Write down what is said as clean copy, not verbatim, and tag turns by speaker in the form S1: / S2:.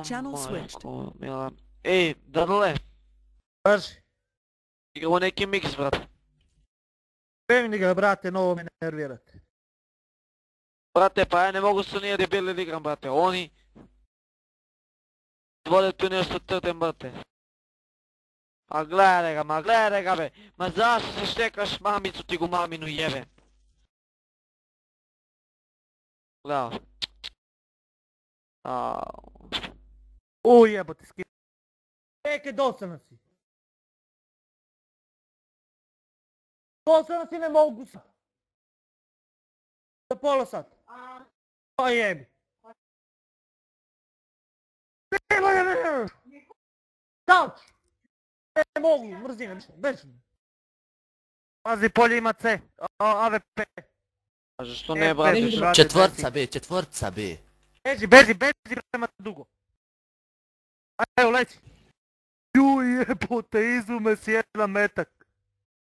S1: Channel switched.
S2: Majko, mila. Ej, Danile,
S3: Kaži.
S2: igramo neki miks, brate.
S3: Spremni ga, brate, novo me nervirate.
S2: Brate, pa ja ne mogu su nije debili da igram, brate. Oni vode tu nešto trtem, brate. A gledaj ga, be. Ma zašto se štekaš mamicu, ti gu maminu jebe. Gledaj.
S3: Jebote, skid. Čekaj, dosadno si. Dosadno si, ne mogu sad. Za pola sata. Pa jebi. Kauč! Ne mogu, mrzim ga, beži. Pazi, polje ima C, AVP.
S2: A zašto ne, brate?
S4: Četvorca B.
S3: Beži prema dugo. Evo, leci. Juj, jebote, izume si jedan metak.